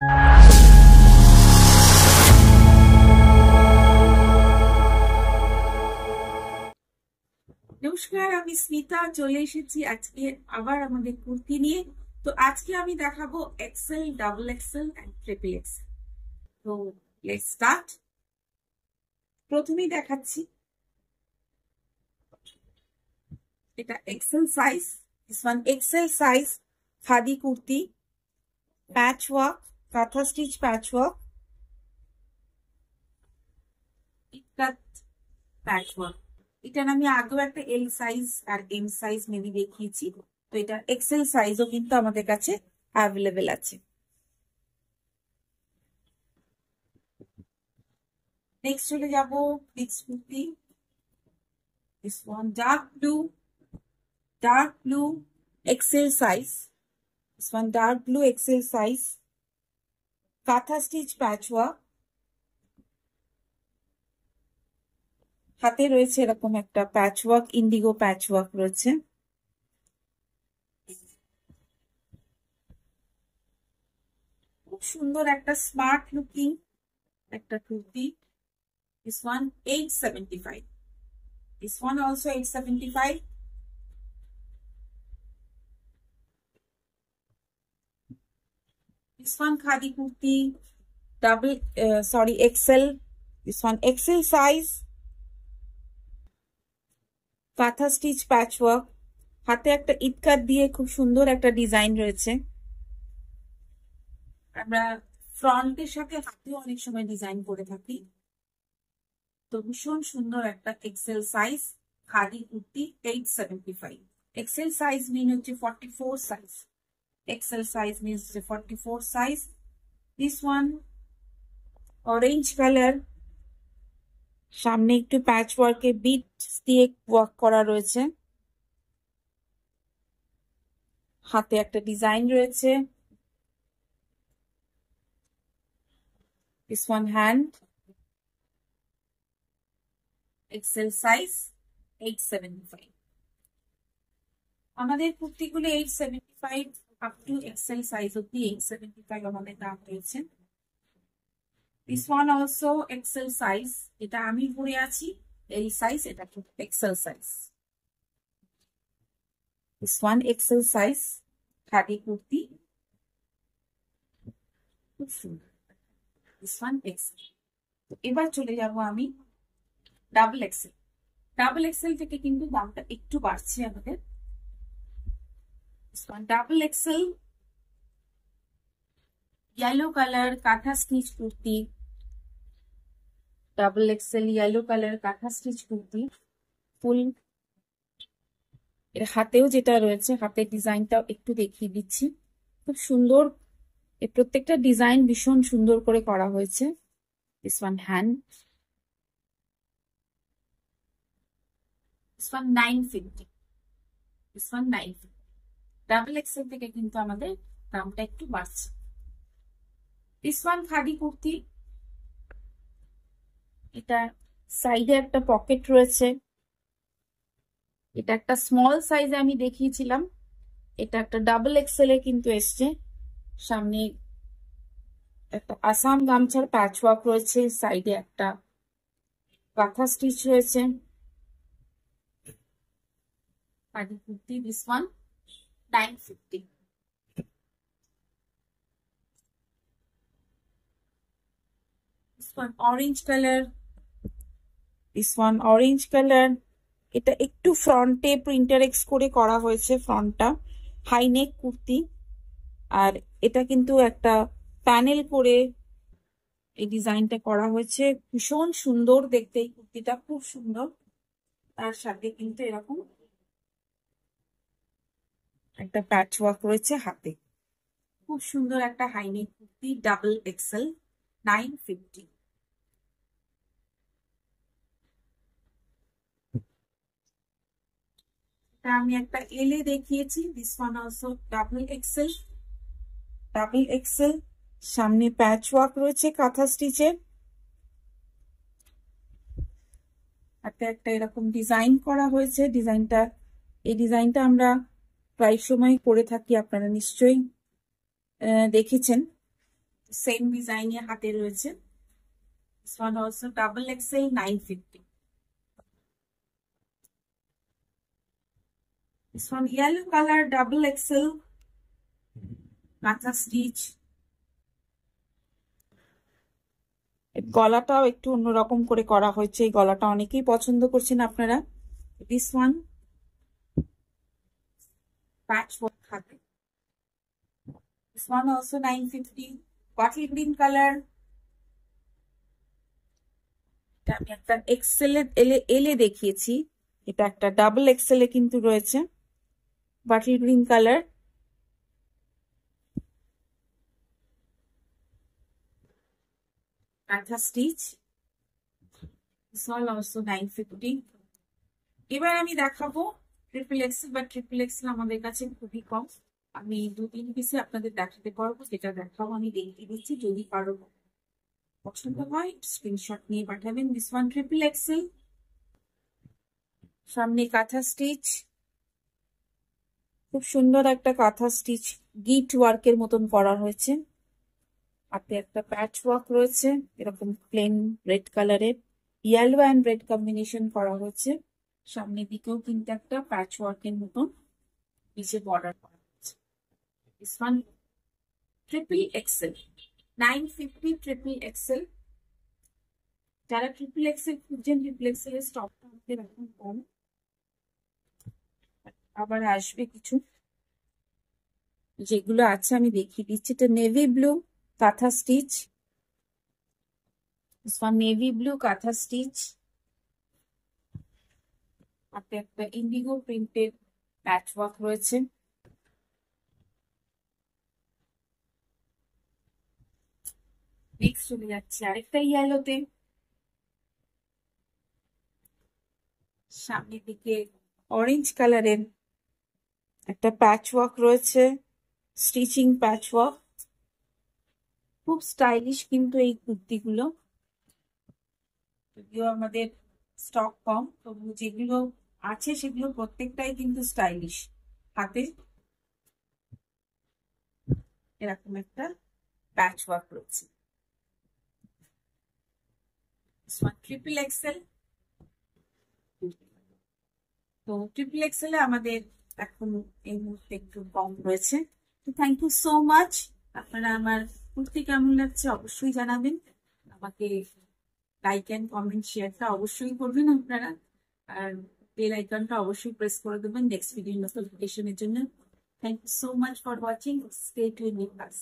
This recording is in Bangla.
নমস্কার, আমি স্মিতা চলে এসেছি আজকে আবার আমাদের কুর্তি নিয়ে। তো আজকে আমি দেখাবো XL, double XL and triple XL. তো লেটস স্টার্ট। প্রথমেই দেখাচ্ছি এটা XL size. This one XL size khadi kurti, patch work, kantha stitch patch work, patch work. এটার আমি আগেও একটা এল সাইজ আর এম সাইজ মেবি দেখিয়েছি। তো এটা এক্সেল সাইজও কিন্তু আমাদের কাছে অ্যাভেলেবেল আছে। নেক্সট চলে যাবো next kurti. This one dark blue Excel size. This one dark blue XL size, কাঁথা স্টিচ প্যাচ ওয়ার্ক। হাতে রয়েছে এরকম একটা প্যাচ ওয়ার্ক, ইন্ডিগো প্যাচ ওয়ার্ক রয়েছে। খুব সুন্দর একটা স্মার্ট লুকিং একটা kurti. This one 875. This one also 875. This one khadi kurti, XL. This one XL size. কাঁথা স্টিচ প্যাচ ওয়ার্ক, হাতে একটা ইটকাট দিয়ে খুব সুন্দর একটা ডিজাইন রয়েছে। আমরা ফ্রন্টের সাথে হাতেও অনেক সময় ডিজাইন করে থাকি। তো ভীষণ সুন্দর একটা XL size khadi kurti 875। XL size mean হচ্ছে 44 size. XL size means 44 size. This one orange colour, সামনে একটু প্যাচ ওয়ার্কে বিটস দিয়ে ওয়ার্ক করা রয়েছে। হাতে একটা ডিজাইন রয়েছে। This one hand, XL size 875। আমাদের কুর্তিগুলো 875 আপ টু এক্সেল সাইজ অব্দি 875 আমাদের দাম রয়েছে। This one also XL size, এটা আমি পরে আছি এল সাইজ, এটা XL size. This one XL size khadi kurti, খুব সুন্দর। This one XL. এবার চলে যাব আমি ডাবল এক্সেল। ডাবল এক্সেল থেকে কিন্তু দামটা একটু বাড়ছে আমাদের। ডাবল এক্সেল ইয়েলো কালার কাঁথা stitch kurti, double Excel yellow colour কাঁথা স্টিচ কুর্তি ফুল। এর হাতেও যেটা রয়েছে, হাতের ডিজাইনটাও একটু দেখিয়ে দিচ্ছি। খুব সুন্দর, এর প্রত্যেকটা ডিজাইন ভীষণ সুন্দর করে করা হয়েছে। This one hand, this one 950। This one 950। Double XL থেকে কিন্তু আমাদের দামটা একটু বাড়ছে। দিস ওয়ান খাদি কুর্তি, এটা সাইডে একটা পকেট রয়েছে। এটা একটা স্মল সাইজে আমি দেখিয়েছিলাম, এটা একটা ডাবল এক্সেল এ কিন্তু এসছে। সামনে একটা আসাম গামছার প্যাচ ওয়ার্ক রয়েছে, সাইডে একটা কাঁথা স্টিচ রয়েছে। Khadi kurti this one 950। This one orange color. This one orange color. এটা একটু ফ্রন্টে প্রিন্টারেক্স করে করা হয়েছে, ফ্রন্টটা হাই নেক কুর্তি। আর এটা কিন্তু একটা প্যানেল করে এই ডিজাইনটা করা হয়েছে। ভীষণ সুন্দর দেখতে এই কুর্তিটা, খুব সুন্দর। তার সাথে কিন্তু এরকম একটা প্যাচ ওয়ার্ক রয়েছে হাতে। খুব সুন্দর একটা high neck kurti, double XL 950। আমি একটা এলে দেখিয়েছি। This one also double XL. Double XL, সামনে প্যাচ ওয়ার্ক রয়েছে কাঁথা স্টিচের। হাতে একটা এরকম ডিজাইন করা হয়েছে। এই ডিজাইনটা আমরা প্রায় সময় করে থাকি, আপনারা নিশ্চয়ই দেখেছেন। সেম ডিজাইনে হাতে রয়েছে। This one also double XL 950. This one yellow color double XL কাঁথা স্টিচ। গলাটাও একটু অন্যরকম করে করা হয়েছে, এই গলাটা অনেকেই পছন্দ করছেন আপনারা। This one patchwork হাতে। This one also 950. Bottle green color. এটা আমি একটা এক্সেল এলে দেখিয়েছি, এটা একটা ডাবল এক্সেল এ কিন্তু রয়েছে। বটল গ্রিন কালার, কাঁথা স্টিচ। This all also 950. এবার আমি দেখাবো ট্রিপল এক্সেল, বা ট্রিপল এক্সেল আমাদের কাছে খুবই কম। আমি 2-3 পিসে আপনাদের দেখাতে পারবো, যেটা দেখাবো আমি দেখিয়ে দিচ্ছি। যদি কারো পছন্দ হয় স্ক্রিনশট নিয়ে পাঠাবেন। দিস ওয়ান ট্রিপল এক্সেল, সামনে কাঁথা স্টিচ, খুব সুন্দর একটা কাঁথা স্টিচ গিট ওয়ার্কের মতন করা হয়েছে। হাতে একটা প্যাচ ওয়ার্ক রয়েছে, এরকম প্লেন রেড কালারের, ইয়েলো অ্যান্ড রেড কম্বিনেশন করা হয়েছে। সামনের দিকেও কিন্তু একটা প্যাচ ওয়ার্কের মতন নিচে বর্ডার করা হয়েছে। This one triple Excel 950, triple Excel. যারা ট্রিপল এক্সেল খুঁজছেন, ট্রিপল এক্সেল এর স্টকটা আমাদের এখন কম, আবার আসবে কিছু। যেগুলো আছে আমি দেখিয়ে দিচ্ছি। এটা নেভি ব্লু কাঁথা স্টিচ, নেভি ব্লু কাঁথা স্টিচ, হাতে একটা ইন্ডিগো প্রিন্টেড প্যাচ ওয়ার্ক রয়েছে। নেক্সট চলে যাচ্ছে আরেকটা ইয়েলোতে, সামনের দিকে অরেঞ্জ কালারের একটা প্যাচ ওয়ার্ক রয়েছে, স্টিচিং প্যাচ ওয়ার্ক। খুব স্টাইলিশ কিন্তু এই কুর্তিগুলো, যদিও আমাদের স্টক কম, তবু যেগুলো আছে সেগুলো প্রত্যেকটাই কিন্তু স্টাইলিশ। হাতে এরকম একটা প্যাচ ওয়ার্ক রয়েছে। ট্রিপল এক্সেল, তো ট্রিপল এক্সেল আমাদের এখন এই মুহূর্তে একটু কম রয়েছে। তো থ্যাংক ইউ সো মাচ। আপনারা আমার কুর্তি কেমন লাগছে অবশ্যই জানাবেন আমাকে। লাইক অ্যান্ড কমেন্ট শেয়ারটা অবশ্যই করবেন আপনারা, আর বেল আইকনটা অবশ্যই প্রেস করে দেবেন নেক্সট ভিডিও নোটিফিকেশনের জন্য। Thank you so much for watching. Stay tuned with us.